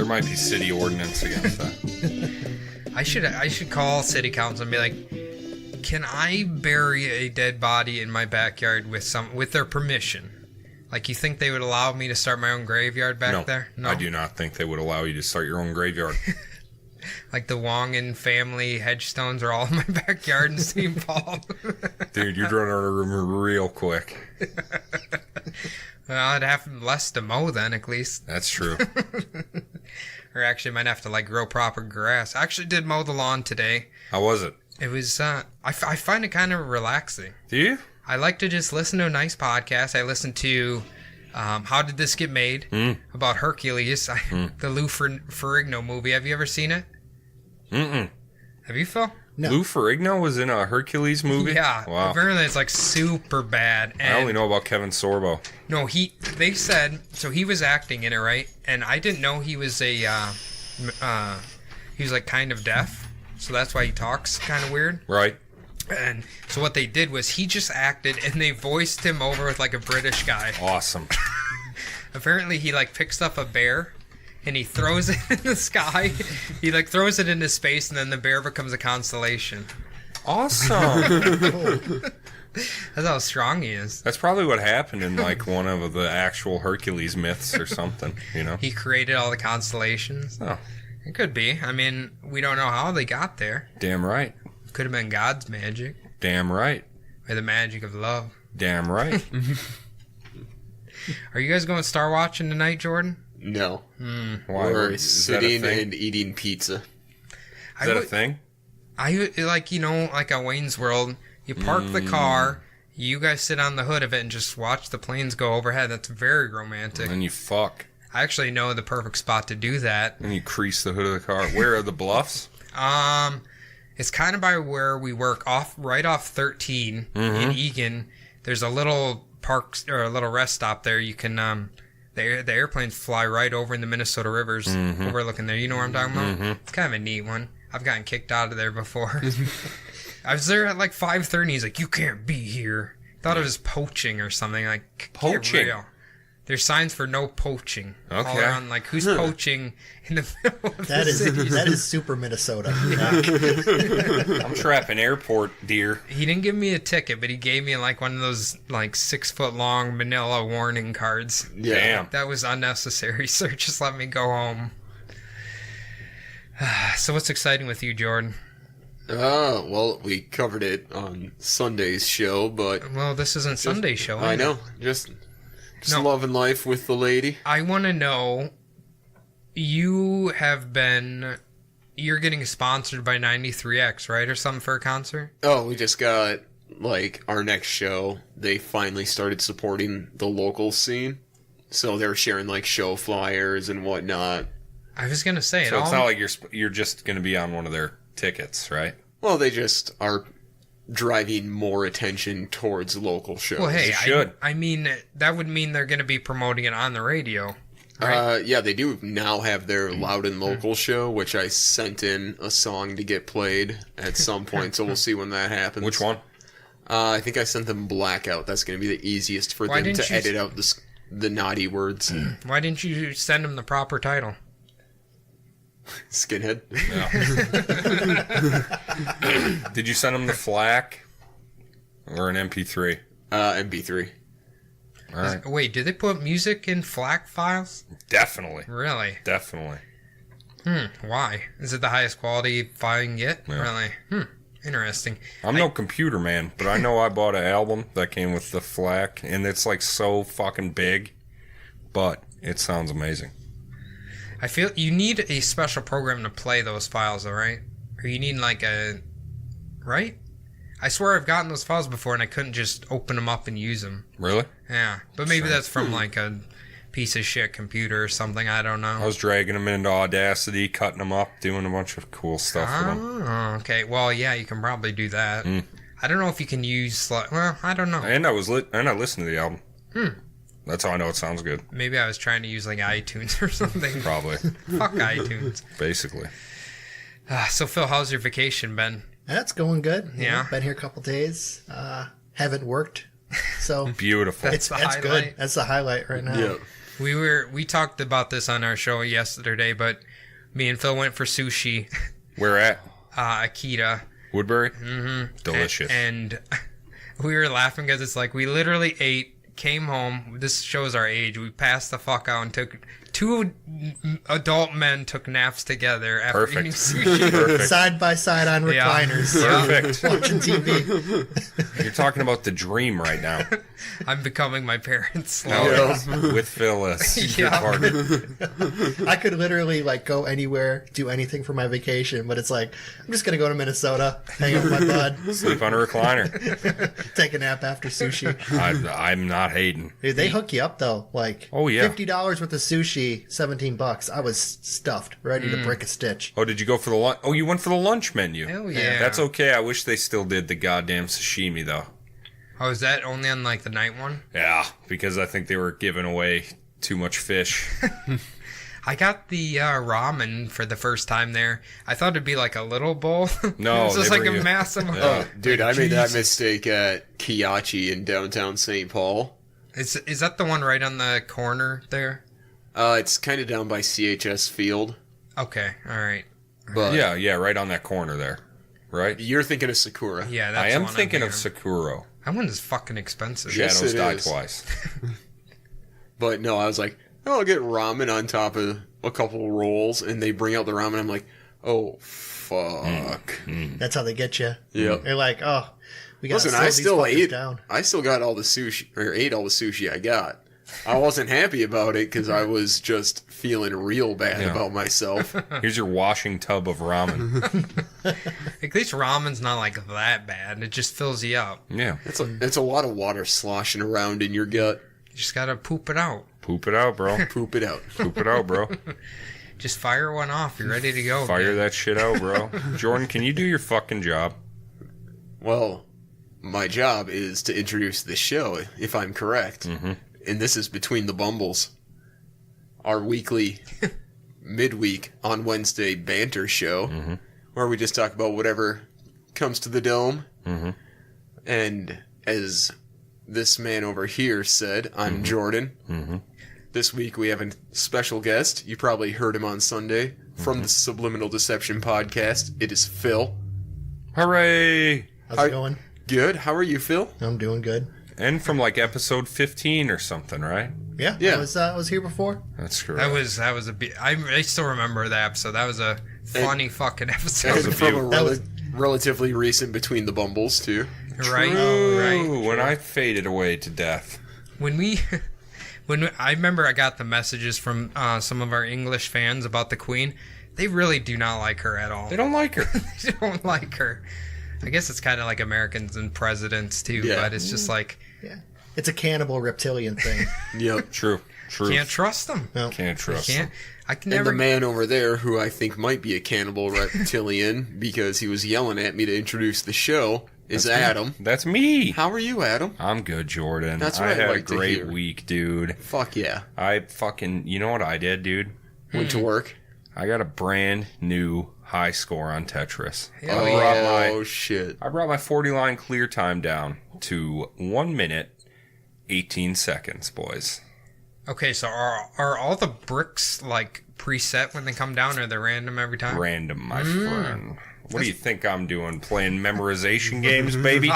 Might be city ordinance against that. I should call city council and be like, can I bury a dead body in my backyard with their permission? Like, you think they would allow me to start my own graveyard back there? No, I do not think they would allow you to start your own graveyard. Like the Wongan family headstones are all in my backyard in St. Paul. Dude, you'd run out of room real quick. Well, I'd have less to mow then, at least. That's true. Or actually, might have to like grow proper grass. I actually did mow the lawn today. How was it? It was, I find it kind of relaxing. Do you? I like to just listen to a nice podcast. I listened to How Did This Get Made? About Hercules, the Lou Ferrigno movie. Have you ever seen it? Mm-mm. Have you, Phil? No. Lou Ferrigno was in a Hercules movie? Yeah. Wow. Apparently it's like super bad. And I only know about Kevin Sorbo. No, they said, so he was acting in it, right? And I didn't know he was he was like kind of deaf. So that's why he talks kind of weird. Right. And so what they did was he just acted and they voiced him over with like a British guy. Awesome. Apparently he like picks up a bear and he throws it in the sky. He like throws it into space and then the bear becomes a constellation. Awesome. That's how strong he is. That's probably what happened in like one of the actual Hercules myths or something, you know? He created all the constellations. Oh. It could be. I mean, we don't know how they got there. Damn right. Could have been God's magic. Damn right. Or the magic of love. Damn right. Are you guys going star watching tonight, Jordan? No. Why? We're sitting and eating pizza. Is that a thing? I like, you know, like a Wayne's World. You park the car, you guys sit on the hood of it and just watch the planes go overhead. That's very romantic. And you fuck. I actually know the perfect spot to do that. And you crease the hood of the car. Where are the bluffs? It's kind of by where we work, right off 13 in Egan. There's a little park or a little rest stop there. You can the airplanes fly right over in the Minnesota rivers, overlooking there. You know what I'm talking about? It's kind of a neat one. I've gotten kicked out of there before. I was there at like 5:30. He's like, "You can't be here." Thought it was poaching or something. Like poaching. There's signs for no poaching. Okay. All around, like, who's poaching in the middle of the city? That is super Minnesota. I'm trapping airport deer. He didn't give me a ticket, but he gave me like one of those like 6-foot-long manila warning cards. Yeah. Damn. That was unnecessary, sir. Just let me go home. So what's exciting with you, Jordan? Well, we covered it on Sunday's show, but... Well, this isn't Sunday's show. I know. Just loving life with the lady. I want to know, you're getting sponsored by 93X, right? Or something for a concert? Oh, we just got, like, our next show. They finally started supporting the local scene. So they're sharing, like, show flyers and whatnot. I was going to say so it's not like you're just going to be on one of their tickets, right? Well, they just are driving more attention towards local shows. Well, hey, they should. I mean, that would mean they're going to be promoting it on the radio, right? Yeah, they do now have their Loud and Local show, which I sent in a song to get played at some point, so we'll see when that happens. Which one? I think I sent them Blackout. That's going to be the easiest for them to edit out the naughty words. Why didn't you send them the proper title? Skinhead. Yeah. Did you send them the FLAC or an MP3? MP3. All right. Wait, did they put music in FLAC files? Definitely. Really? Definitely. Why? Is it the highest quality file you can get? Yeah. Really? Interesting. I'm no computer man, but I know I bought an album that came with the FLAC, and it's like so fucking big, but it sounds amazing. I feel you need a special program to play those files, though, right? Or you need like a... Right? I swear I've gotten those files before and I couldn't just open them up and use them. Really? Yeah. But maybe that's from like a piece of shit computer or something. I don't know. I was dragging them into Audacity, cutting them up, doing a bunch of cool stuff with them. Oh, okay. Well, yeah, you can probably do that. I don't know if you can use... Well, I don't know. And I listened to the album. That's how I know it sounds good. Maybe I was trying to use like iTunes or something. Probably. Fuck iTunes. Basically. So, Phil, how's your vacation been? That's going good. Yeah. Been here a couple days. Haven't worked. So Beautiful. That's the that's highlight. good. That's the highlight right now. Yeah. We talked about this on our show yesterday, but me and Phil went for sushi. Where at? Akita. Woodbury? Mm-hmm. Delicious. And we were laughing because it's like we literally ate, came home. This shows our age. We passed the fuck out and took... Two adult men took naps together after Perfect. eating sushi. Perfect. Side by side on Yeah. recliners. Perfect. Watching TV. You're talking about the dream right now. I'm becoming my parents Now, slowly. with Phyllis. Yeah. I could literally like go anywhere, do anything for my vacation, but it's like I'm just gonna go to Minnesota, hang out with my bud, Sleep on a recliner. take a nap after sushi. I'm not hating. Dude, they hook you up though. Like Oh, yeah. $50 worth of sushi, $17. I was stuffed, ready to break a stitch. Oh, did you go for the lunch? Oh, you went for the lunch menu. Hell yeah. That's okay. I wish they still did the goddamn sashimi, though. Oh, is that only on like the night one? Yeah, because I think they were giving away too much fish. I got the ramen for the first time there. I thought it'd be like a little bowl. No, it was just they like a bring you- massive. Oh, dude, I made that Jesus. mistake at Kiachi in downtown St. Paul. Is that the one right on the corner there? It's kind of down by CHS Field, Okay, all right. but Yeah, right on that corner there. Right? you're thinking of Sakura. Yeah, that's I the am one I'm thinking of thinking Sakuro. That one is fucking expensive. Yes, Shadows it die is. twice. But no, I was like, oh, I'll get ramen on top of a couple rolls, and they bring out the ramen. I'm like, oh, fuck. That's how they get you. Yep. They're like, oh, we got to Listen, slow I these still fuckers ate. down. I still got all the sushi, or ate all the sushi I got. I wasn't happy about it because I was just feeling real bad Yeah. about myself. Here's your washing tub of ramen. At least ramen's not like that bad. It just fills you up. Yeah. It's a lot of water sloshing around in your gut. You just gotta poop it out. Poop it out, bro. Poop it out. Poop it out, bro. Just fire one off. You're ready to go. Fire man. that shit out, bro. Jordan, can you do your fucking job? Well, my job is to introduce the show, if I'm correct. Mm-hmm. And this is Between the Bumbles, our weekly, midweek, on Wednesday banter show, where we just talk about whatever comes to the dome. Mm-hmm. And as this man over here said, I'm Jordan. Mm-hmm. This week we have a special guest. You probably heard him on Sunday from the Subliminal Deception podcast. It is Phil. Hooray! How's it going? Good. How are you, Phil? I'm doing good. And from like episode 15 or something, right? Yeah. Yeah. I was here before. That's correct. That was a bit. I still remember that episode. That was a funny fucking episode. was a From a That was- relatively recent Between the Bumbles, too. Right, Ooh, right. when I faded away to death. I remember I got the messages from some of our English fans about the Queen. They really do not like her at all. They don't like her. They don't like her. I guess it's kind of like Americans and presidents too, Yeah. but it's just like Yeah. It's a cannibal reptilian thing. Yep. True. can't trust them. No. Can't trust Can't. them. I can And never. the man over there, who I think might be a cannibal reptilian because he was yelling at me to introduce the show, is Adam. That's me. How are you, Adam? I'm good, Jordan. That's I what I had like a to great hear. week, dude. Fuck yeah. I fucking, you know what I did, dude? Went to work. I got a brand new high score on Tetris. Hell Oh, yeah. shit. I brought my 40 line clear time down to 1 minute, 18 seconds, boys. Okay, so are all the bricks like preset when they come down, or they're random every time? Random, my friend. What do you think I'm doing? Playing memorization games, baby?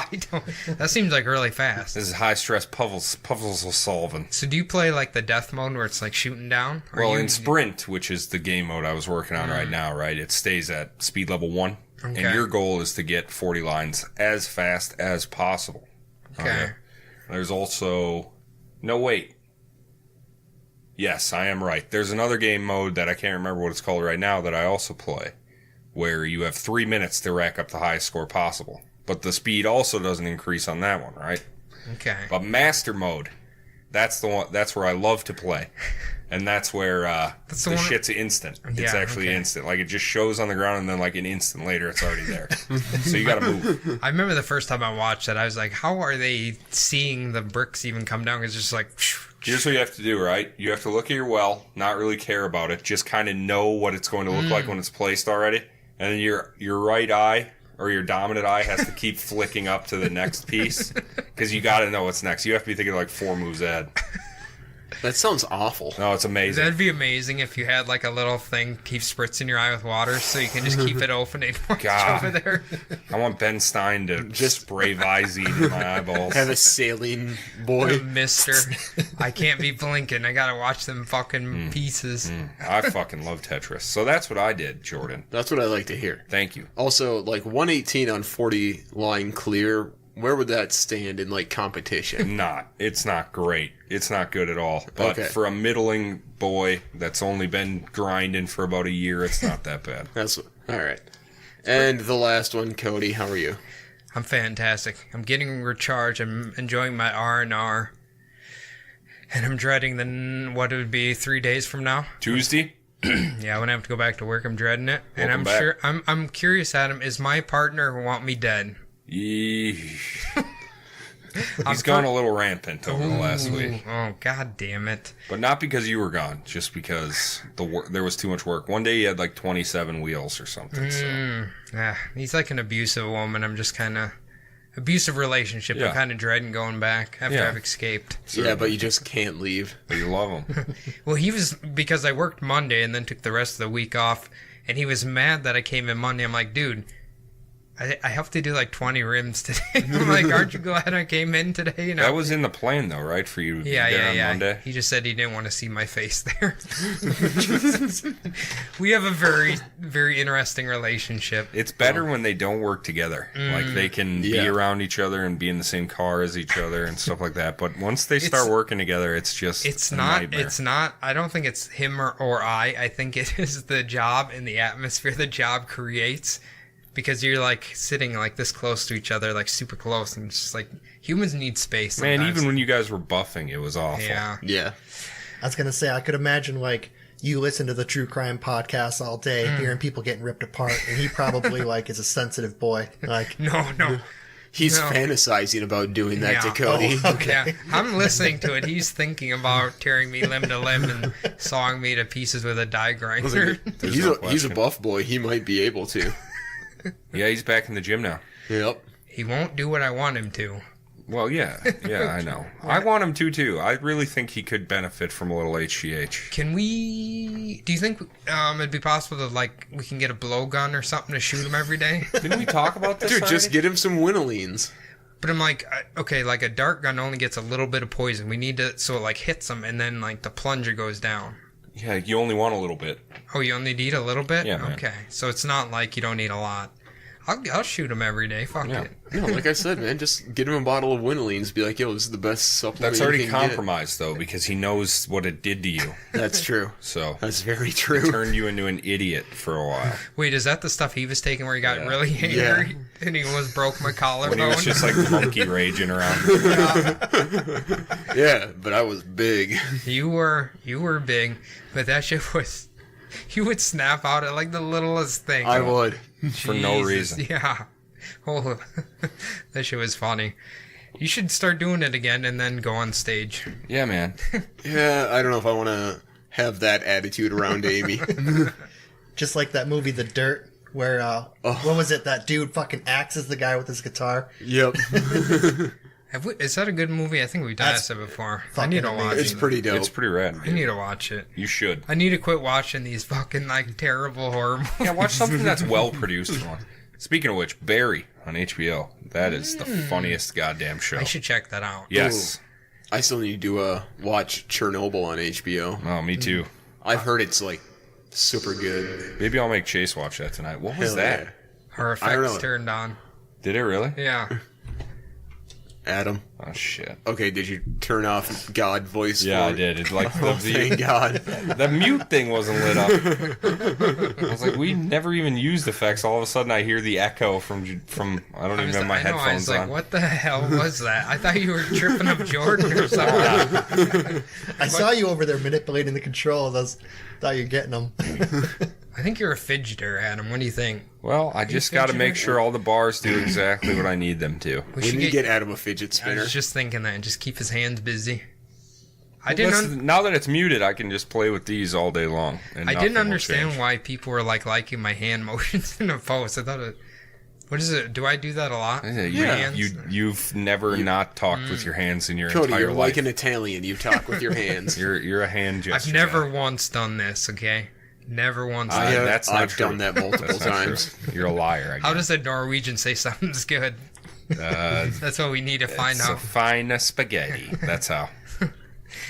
That seems like really fast. This is high-stress puzzle solving. So do you play like the death mode where it's like shooting down? Well, in Sprint, which is the game mode I was working on right now, right, it stays at speed level 1. Okay. And your goal is to get 40 lines as fast as possible. Okay. There's also... No, wait. Yes, I am right. There's another game mode that I can't remember what it's called right now that I also play, where you have 3 minutes to rack up the highest score possible. But the speed also doesn't increase on that one, right? Okay. But Master Mode, that's the one. That's where I love to play. And that's where the shit's instant. It's actually instant. Like, it just shows on the ground, and then, like, an instant later, it's already there. So you gotta move. I remember the first time I watched that, I was like, how are they seeing the bricks even come down? It's just like... Here's what you have to do, right? You have to look at your well, not really care about it, just kind of know what it's going to look like when it's placed already. And then your right eye, or your dominant eye, has to keep flicking up to the next piece, because you got to know what's next. You have to be thinking like 4 moves ahead. That sounds awful. No, it's amazing. That'd be amazing if you had like a little thing keep spritzing your eye with water, so you can just keep it open and watch over there. I want Ben Stein to just spray Visine in my eyeballs. Have a saline boy. Mister, I can't be blinking. I gotta watch them fucking pieces. I fucking love Tetris. So that's what I did, Jordan. That's what I like to hear. Thank you. Also, like 118 on 40 line clear, where would that stand in like competition? It's not great. It's not good at all. But for a middling boy that's only been grinding for about a year, it's not that bad. All right. And the last one, Cody, how are you? I'm fantastic. I'm getting recharged. I'm enjoying my R&R. And I'm dreading what it would be 3 days from now. Tuesday? Yeah, when I have to go back to work, I'm dreading it. Welcome and back. Sure I'm curious, Adam, is my partner want me dead? He's gone a little rampant over the last week. Oh, god damn it. But not because you were gone, just because there was too much work. One day he had like 27 wheels or something. He's like an abusive woman. I'm just kind of... Abusive relationship. Yeah. I'm kind of dreading going back after I've escaped. Yeah, but you just can't leave. But you love him. Well, he was... Because I worked Monday and then took the rest of the week off, and he was mad that I came in Monday. I'm like, dude... I have to do like 20 rims today. I'm like, aren't you glad I came in today? That was in the plan, though, right? For you to be there on Monday? He just said he didn't want to see my face there. We have a very, very interesting relationship. It's better when they don't work together. Like, they can be around each other and be in the same car as each other and stuff like that. But once they start working together, it's just nightmare. It's not. I don't think it's him or I. I think it is the job and the atmosphere the job creates. Because you're, like, sitting, like, this close to each other, like, super close. And it's just, like, humans need space sometimes. Man, even when you guys were buffing, it was awful. Yeah. I was going to say, I could imagine, like, you listen to the true crime podcast all day, hearing people getting ripped apart, and he probably, like, is a sensitive boy. Like, No. He's fantasizing about doing that to Cody. Oh, okay. Yeah, I'm listening to it. He's thinking about tearing me limb to limb and sawing me to pieces with a die grinder. He's a buff boy. He might be able to. Yeah, he's back in the gym now. Yep. He won't do what I want him to. Well, yeah, I know. I want him to, too. I really think he could benefit from a little HGH. Do you think it'd be possible to, like, we can get a blowgun or something to shoot him every day? Didn't we talk about this Dude, already? just get him some Winolines. But I'm like, okay, like a dart gun only gets a little bit of poison. We need to, so it, like, hits him and then, like, the plunger goes down. Yeah, you only want a little bit. Oh, you only need a little bit? Yeah, man. Okay, so it's not like you don't need a lot. I'll shoot him every day. Fuck it. No, like I said, man, just get him a bottle of Winolines. Be like, yo, this is the best supplement. That's already you can compromised, though, because he knows what it did to you. That's true. So that's very it true. turned you into an idiot for a while. Wait, is that the stuff he was taking where he got really angry and he almost broke my collarbone? When he was just like monkey raging around. Yeah, but I was big. You were big, but that shit was... You would snap out at like the littlest thing. I would. For no reason. Yeah. Oh, that shit was funny. You should start doing it again and then go on stage. Yeah, man. Yeah, I don't know if I want to have that attitude around Amy. just like that movie, The Dirt, where, what was it? That dude fucking axes the guy with his guitar. Yep. Is that a good movie? I think we've done That's it before. I fucking need to watch It's it. pretty dope. It's pretty rad. I need to watch it. You should. I need to quit watching these fucking like terrible horror movies. Yeah, watch something that's well produced. Speaking of which, Barry on HBO. That is the funniest goddamn show. I should check that out. Yes. I still need to watch Chernobyl on HBO. Oh, me too. I've heard it's like super good. Maybe I'll make Chase watch that tonight. What was Hell that? yeah. Her I don't effects know. turned on. Did it really? Yeah. Adam. Oh shit. Okay, did you turn off God voice? Yeah, for I did. It's like Oh, thank God. the mute thing wasn't lit up. I was like, we never even used effects. All of a sudden, I hear the echo from. I don't even have my I headphones was like, on. what the hell was that? I thought you were tripping up Jordan or something. I saw you over there manipulating the control of those. Thought you're getting them. I think you're a fidgeter, Adam. What do you think? Well, I just got to make sure all the bars do exactly what I need them to. We We should need to get Adam a fidget I spinner. was just thinking that and just keep his hands busy. I Now that it's muted, I can just play with these all day long. And I nothing didn't will understand change. why people were like liking my hand motions in a post. I thought what is it? Do I do that a lot? Yeah, My you, hands? you've never not talked with your hands in your Cody, entire you're life. like an Italian. You talk with your hands. You're a hand gesture. I've never guy. once done this. Okay, never once. I have, that's not I've true. done that multiple That's not times. true. You're a liar. I guess. How does a Norwegian say something's good? That's what we need to find It's a out. fine spaghetti. That's how.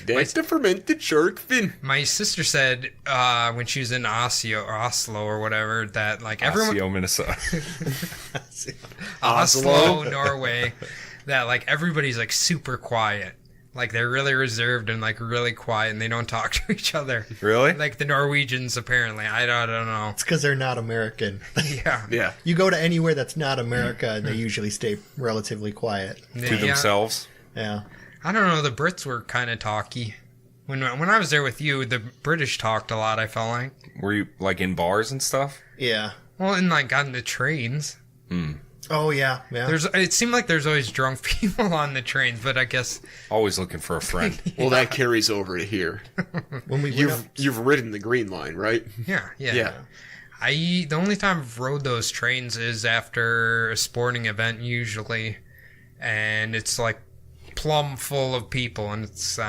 That's the fermented shark fin. My sister said when she was in Oslo or whatever that like everyone Osceola, Minnesota. Oslo, Norway, that like everybody's like super quiet. Like they're really reserved and like really quiet and they don't talk to each other. Really? Like the Norwegians apparently. I don't know. It's because they're not American. Yeah. Yeah. You go to anywhere that's not America, and they usually stay relatively quiet. To themselves. Yeah. I don't know. The Brits were kind of talky. When I was there with you, the British talked a lot. I felt like. Were you like in bars and stuff? Yeah. Well, and like on the trains. Oh yeah. Yeah. It seemed like there's always drunk people on the trains, but I guess Always looking for a friend. Well, that carries over to here. when we went up, You've ridden the Green Line, right? yeah. Yeah. The only time I've rode those trains is after a sporting event usually, and it's like plumb full of people, and it's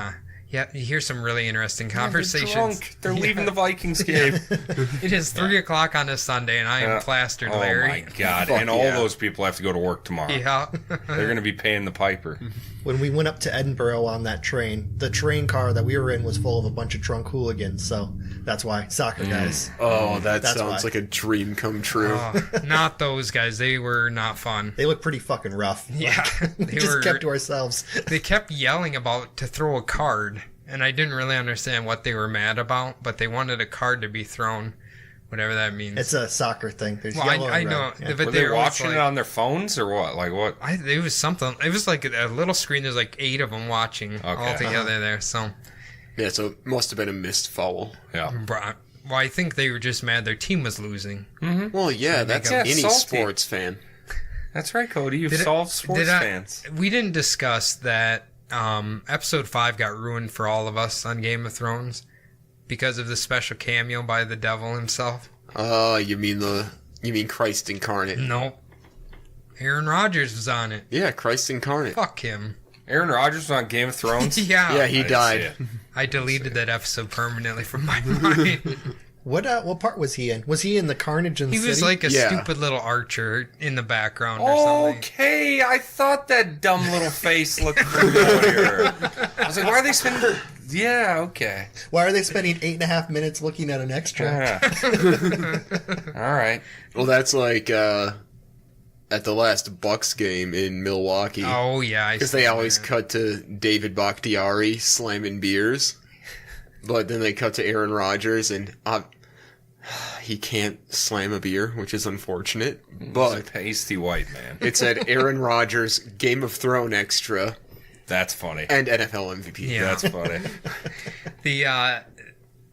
you hear some really interesting conversations. They're drunk. They're leaving the Vikings game. It is 3:00 on a Sunday, and I am plastered, Oh Larry. my god! Fuck And all yeah. those people have to go to work tomorrow. Yeah. They're going to be paying the piper. when we went up to Edinburgh on that train, the train car that we were in was full of a bunch of drunk hooligans. So that's why soccer guys. Oh, that That's sounds why. like a dream come true. Oh, not those guys. They were not fun. They look pretty fucking rough. Yeah, we they just were. kept to ourselves. They kept yelling about to throw a card, and I didn't really understand what they were mad about. But they wanted a card to be thrown, whatever that means. It's a soccer thing. There's well, yellow I and know, red. Yeah. but Were they they were always watching like, it on their phones or what? Like what? It was something. It was like a little screen. There's like 8 of them watching all Okay. together there. So, Yeah, so it must have been a missed foul. Yeah. well, I think they were just mad their team was losing. Well, yeah, that's Yeah, any salty. sports fan. That's right, Cody. You've Did it- solved sports did I- fans. We didn't discuss that episode 5 got ruined for all of us on Game of Thrones because of the special cameo by the devil himself. You mean Christ incarnate? Nope. Aaron Rodgers was on it. Yeah, Christ incarnate. Fuck him. Aaron Rodgers was on Game of Thrones. Yeah. Yeah, I he didn't died. see it. I deleted that episode permanently from my mind. What part was he in? Was he in the Carnage in the He City? was like a Yeah. stupid little archer in the background or something. Okay, I thought that dumb little face looked familiar. I was like, why are they spending? Yeah, okay. Why are they spending 8.5 minutes looking at an extra? Yeah. All right. Well, that's like at the last Bucks game in Milwaukee. Oh, yeah. Because they always cut to David Bakhtiari slamming beers. But then they cut to Aaron Rodgers, and he can't slam a beer, which is unfortunate. He's a But pasty white man. it said Aaron Rodgers, Game of Thrones extra, That's funny. and NFL MVP. Yeah. That's funny.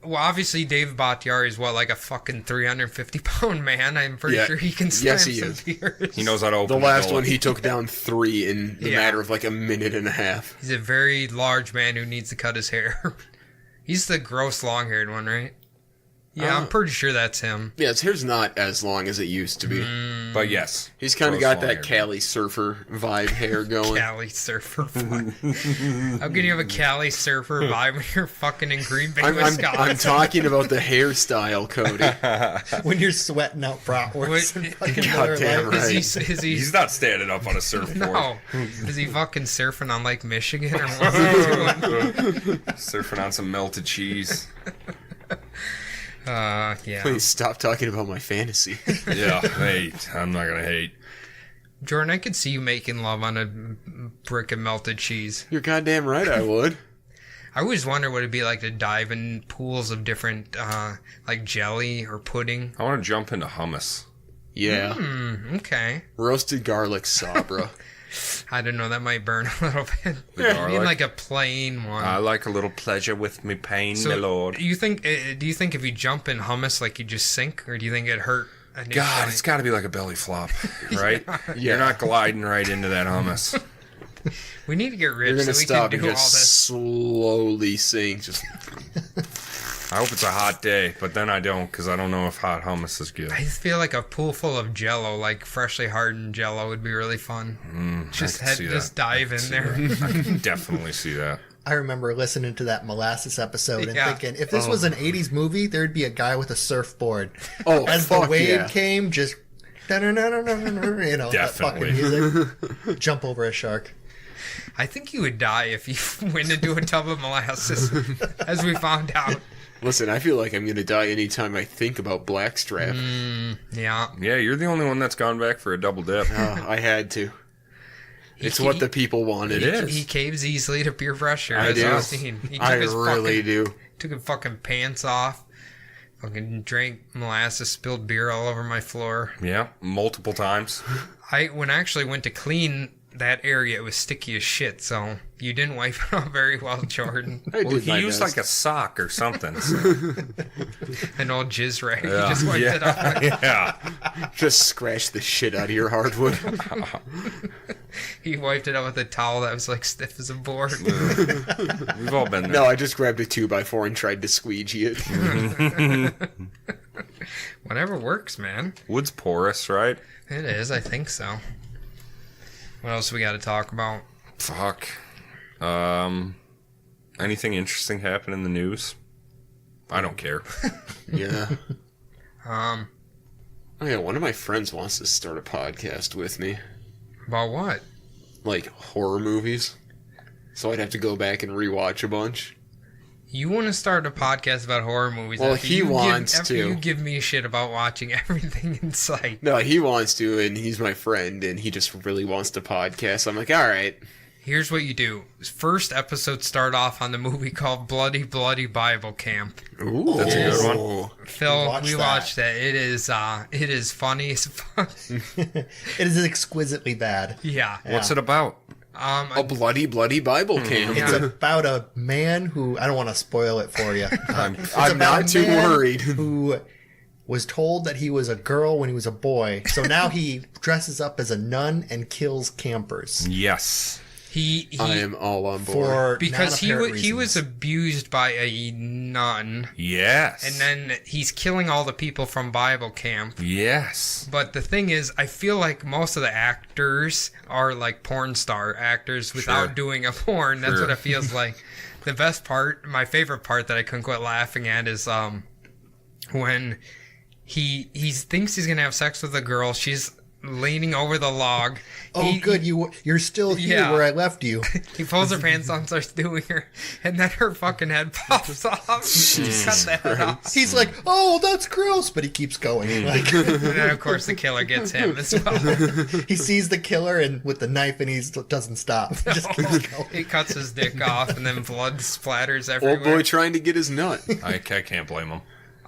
Well, obviously, David Bakhtiari is like a fucking 350-pound man. I'm pretty Yeah. sure he can slam Yes, he some is. beers. He knows how to open The last door. one, he took down 3 in the Yeah. matter of like a minute and a half. He's a very large man who needs to cut his hair. He's the gross long-haired one, right? Yeah, I'm pretty sure that's him. Yeah, his hair's not as long as it used to be. But yes. He's kind of Gross got that long hair. Cali surfer vibe hair going. Cali surfer vibe. How can you have a Cali surfer vibe when you're fucking in Green Bay, Wisconsin? I'm talking about the hairstyle, Cody. When you're sweating out bratwursts and fucking Goddamn Miller Lite. right. Is he He's not standing up on a surfboard. no. Is he fucking surfing on Lake Michigan or what's he doing? Surfing on some melted cheese. Yeah. Please stop talking about my fantasy. Yeah, hate. I'm not going to hate. Jordan, I could see you making love on a brick of melted cheese. You're goddamn right I would. I always wonder what it'd be like to dive in pools of different, like jelly or pudding. I want to jump into hummus. Yeah. Okay. Roasted garlic Sabra. I don't know, that might burn a little bit. The I garlic. mean, like a plain one. I like a little pleasure with me pain, So, my lord. Do you think if you jump in hummus, like you just sink, or do you think it hurt? Initially? God, it's got to be like a belly flop, right? Yeah. You're not gliding right into that hummus. We need to get rich You're so gonna we stop can and do all just this. slowly sink. Just I hope it's a hot day, but then I don't because I don't know if hot hummus is good. I just feel like a pool full of Jello, like freshly hardened Jello, would be really fun. Just I can see that. dive in there. I can definitely see that. I remember listening to that Molasses episode and Yeah. thinking, if this was an 80s movie, there'd be a guy with a surfboard. oh As the fuck wave yeah. came, just you know, that fucking Definitely. music. Jump over a shark. I think you would die if you went into a tub of molasses, as we found out. Listen, I feel like I'm gonna die anytime I think about Blackstrap. Yeah. Yeah, you're the only one that's gone back for a double dip. I had to. It's He- what the people wanted. It is. He caves easily to peer pressure. I as do. I've seen. He took I his really fucking, do. Took his fucking pants off. Fucking drank molasses, spilled beer all over my floor. Yeah, multiple times. When I actually went to clean that area, it was sticky as shit, so you didn't wipe it off very well, Jordan. I Well, did he my used best. like a sock or something. So. An old jizz rag. Yeah. You just wiped it off. Yeah. Just scratch the shit out of your hardwood. He wiped it out with a towel that was like stiff as a board. We've all been there. No, I just grabbed a 2x4 and tried to squeegee it. Whatever works, man. Wood's porous, right? It is, I think so. What else we got to talk about? Fuck. Anything interesting happen in the news? I don't care. Yeah. Um, Oh yeah, one of my friends wants to start a podcast with me. about what? Like horror movies. So I'd have to go back and rewatch a bunch. You want to start a podcast about horror movies? Well, after he you wants after to. you give me shit about watching everything in sight. No, he wants to, and he's my friend, and he just really wants to podcast. I'm like, all right. Here's what you do. First episode start off on the movie called Bloody Bloody Bible Camp. Ooh, That's a good one. Phil, watched we that. watched that. It is funny as fuck. It is exquisitely bad. Yeah. What's it about? A bloody Bible camp. Yeah. It's about a man who, I don't want to spoil it for you. I'm about not a too man worried. Who was told that he was a girl when he was a boy. So now he dresses up as a nun and kills campers Yes. He I am all on board. for because he non-apparent he was reasons. abused by a nun, Yes. and then he's killing all the people from Bible camp. Yes. But the thing is, I feel like most of the actors are like porn star actors without Sure. doing a porn. That's Sure. what it feels like. The best part, my favorite part that I couldn't quit laughing at is when he thinks he's gonna have sex with a girl. She's leaning over the log. Oh, good. You're still here Yeah. where I left you. He pulls her pants down, starts doing her, and then her fucking head pops off. Cut the head off. He's like, oh, that's gross, but he keeps going. Like And then, of course, the killer gets him as well. he sees the killer and with the knife, and he doesn't stop. He just keeps going. He cuts his dick off, and then blood splatters Old everywhere. boy trying to get his nut. I can't blame him.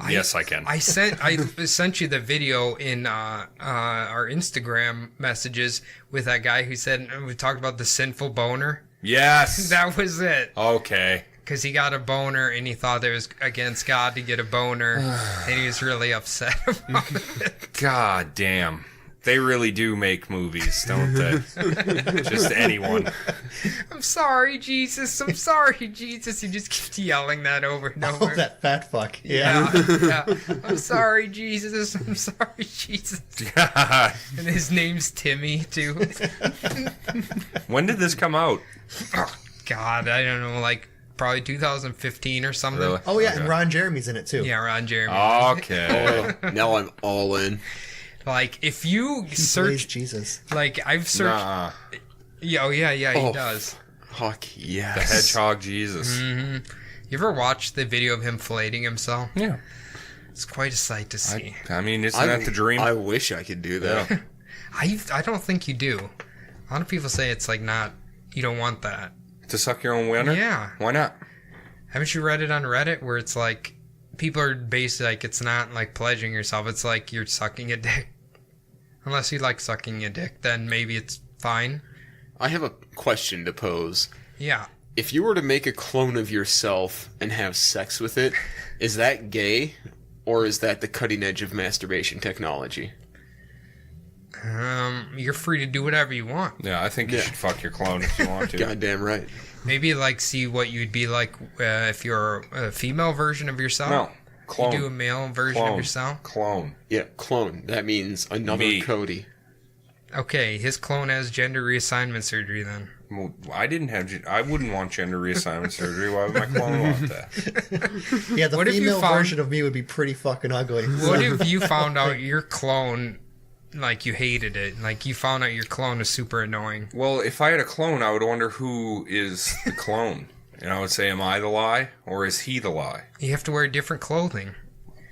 Yes, I can. I sent you the video in our Instagram messages with that guy who said we talked about the sinful boner. Yes. That was it. Okay. Because he got a boner and he thought it was against God to get a boner, and he was really upset about it. God damn. They really do make movies, don't they? Just anyone. I'm sorry, Jesus. I'm sorry, Jesus. He just keeps yelling that over and over. Oh, that fat fuck. Yeah. Yeah. I'm sorry, Jesus. I'm sorry, Jesus. And his name's Timmy, too. When did this come out? Oh, God, I don't know, like probably 2015 or something. Really? Oh, yeah, Okay. and Ron Jeremy's in it, too. Yeah, Ron Jeremy. Okay. Oh, now I'm all in. Like, if you He plays search, Jesus. like, I've searched. Nah. Yeah, he Oh. does. Fuck yes. The Hedgehog Jesus. You ever watched the video of him filleting himself? Yeah. It's quite a sight to see. I mean, isn't that the dream? I wish I could do that. Yeah. I don't think you do. A lot of people say it's like not. You don't want that. To suck your own winner? Yeah. Why not? Haven't you read it on Reddit where it's like people are basically like it's not like pledging yourself. It's like you're sucking a dick. Unless you like sucking a dick, then maybe it's fine. I have a question to pose. Yeah. If you were to make a clone of yourself and have sex with it, is that gay? Or is that the cutting edge of masturbation technology? You're free to do whatever you want. Yeah, I think you should fuck your clone if you want to. Goddamn right. Maybe like see what you'd be like if you're a female version of yourself. No. Clone. You do a male version Clone. of yourself. Clone. Yeah, clone. That means another Me. Cody. Okay, his clone has gender reassignment surgery then. Well, I wouldn't want gender reassignment surgery. Why would my clone want that? Yeah, the What if you female found- version of me would be pretty fucking ugly. What if you found out your clone, like you hated it, like you found out your clone was super annoying? Well, if I had a clone, I would wonder who is the clone. And I would say, am I the lie or is he the lie? You have to wear different clothing.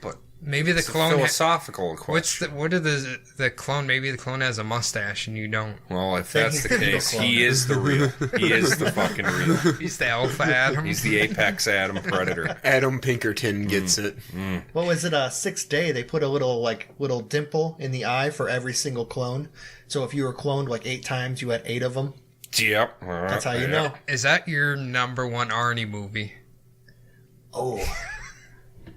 But Maybe the it's a clone. philosophical question. What are the clone? Maybe the clone has a mustache and you don't. Well, if Then that's the he's the case, clone. he is the real. He is the fucking real. He's the alpha Adam. He's the apex Adam predator. Adam Pinkerton gets it. What was it? Sixth Day. They put a little dimple in the eye for every single clone. So if you were cloned like 8 times, you had 8 of them. Yep. That's how you know. Is that your number one Arnie movie? Oh,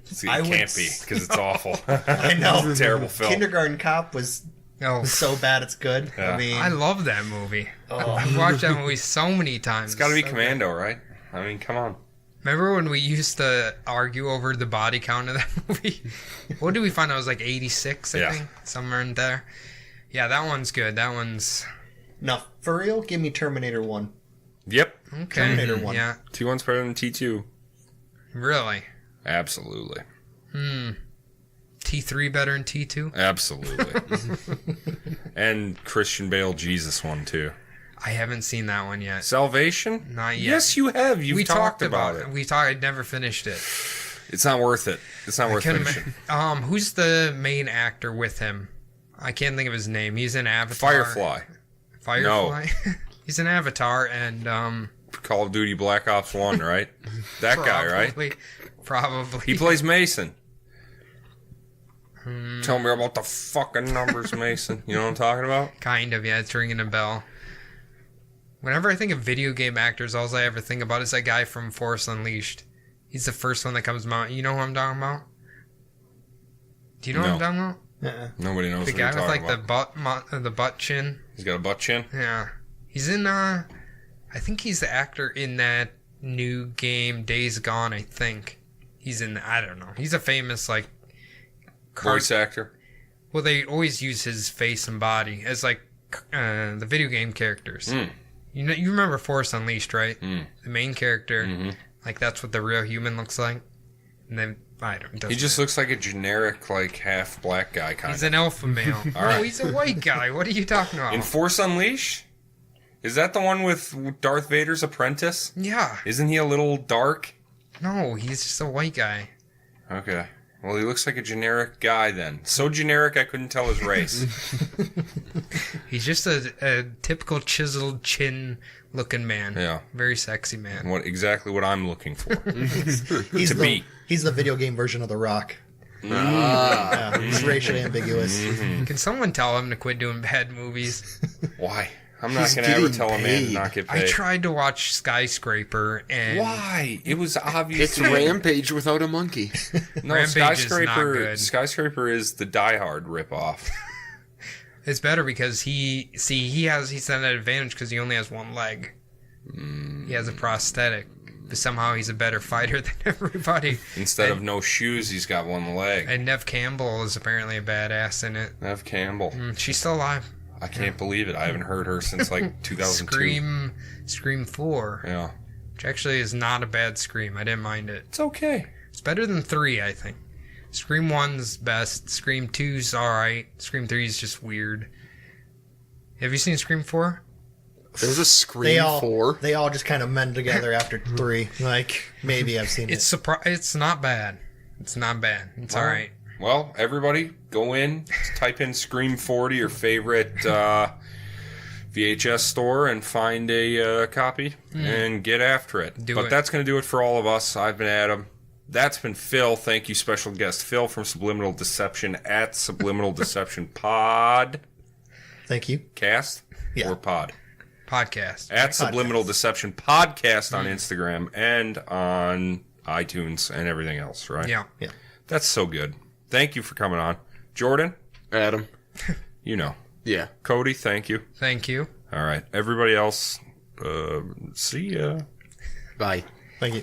See, I it would can't be because it's awful. I know. It's a terrible film. Kindergarten Cop was Oh, so bad it's good. Yeah. I mean, I love that movie. oh, I've watched that movie so many times. It's got to be So Commando, right? I mean, come on. Remember when we used to argue over the body count of that movie? What did we find? It was like 86, I Yeah. think. Somewhere in there. Yeah, that one's good. That one's... now for real, give me Terminator 1. Yep. Okay. Terminator 1. Yeah, T1's better than T2. really. Absolutely. T3 better than T2? Absolutely. And Christian Bale Jesus one, too. I haven't seen that one yet. Salvation? Not yet. Yes, you have. You've we talked about it. We talked. I never finished it. It's not worth it. It's not worth Couldn't finishing. who's the main actor with him? I can't think of his name. He's in Avatar. Firefly. Firefly. He's in Avatar and Call of Duty Black Ops 1, right? That guy, right? Probably. He plays Mason. Tell me about the fucking numbers, Mason. You know what I'm talking about? Kind of, yeah. It's ringing a bell. Whenever I think of video game actors, all I ever think about is that guy from Force Unleashed. He's the first one that comes to mind. You know who I'm talking about? Do you know what I'm No. talking about? Nobody knows The what you're guy with talking like about. the butt chin. He's got a butt chin? Yeah. He's in I think he's the actor in that new game Days Gone, I think. He's in I don't know. He's a famous like Voice actor? well, they always use his face and body as like the video game characters. You know, you remember Force Unleashed, right? The main character, like that's what the real human looks like. And then I don't. He just looks like a generic, like, half black guy kind He's of. an alpha male. All No, right. he's a white guy. What are you talking about? In Force Unleashed? Is that the one with Darth Vader's apprentice? Yeah. Isn't he a little dark? No, he's just a white guy. Okay. Well, he looks like a generic guy then. So generic I couldn't tell his race. He's just a typical chiseled chin looking man. Yeah. Very sexy man. Exactly what I'm looking for. He's To the, be. He's the video game version of The Rock. Yeah, he's racially ambiguous. Can someone tell him to quit doing bad movies? Why? I'm not He's going to ever getting tell a man to paid. not get I paid. tried to watch Skyscraper and Why? It was It's obviously... Rampage without a monkey. No, Rampage is not Skyscraper, good. Skyscraper is the Die Hard ripoff. It's better because he's at an advantage because he only has one leg. He has a prosthetic. But somehow he's a better fighter than everybody. Instead of no shoes, he's got one leg. And Nev Campbell is apparently a badass in it. Nev Campbell. She's still alive. I can't believe it. I haven't heard her since like 2002. Scream 4. Yeah. Which actually is not a bad Scream. I didn't mind it. It's okay. It's better than 3, I think. Scream 1's best. Scream 2's alright. Scream 3's just weird. Have you seen Scream 4? There's a Scream 4. They all just kind of mend together after 3. Like, maybe I've seen it. It's not bad. It's not bad. It's alright. Well, everybody, go in, type in Scream 4 to your favorite VHS store and find a copy and get after it. But that's going to do it for all of us. I've been Adam. That's been Phil. Thank you, special guest Phil from Subliminal Deception at Subliminal Deception Pod. Thank you. Cast or pod? Podcast. At Subliminal Deception Podcast on Instagram and on iTunes and everything else, right? Yeah. That's so good. Thank you for coming on. Jordan? Adam. You know. Yeah. Cody, thank you. Thank you. All right. Everybody else, see ya. Bye. Thank you.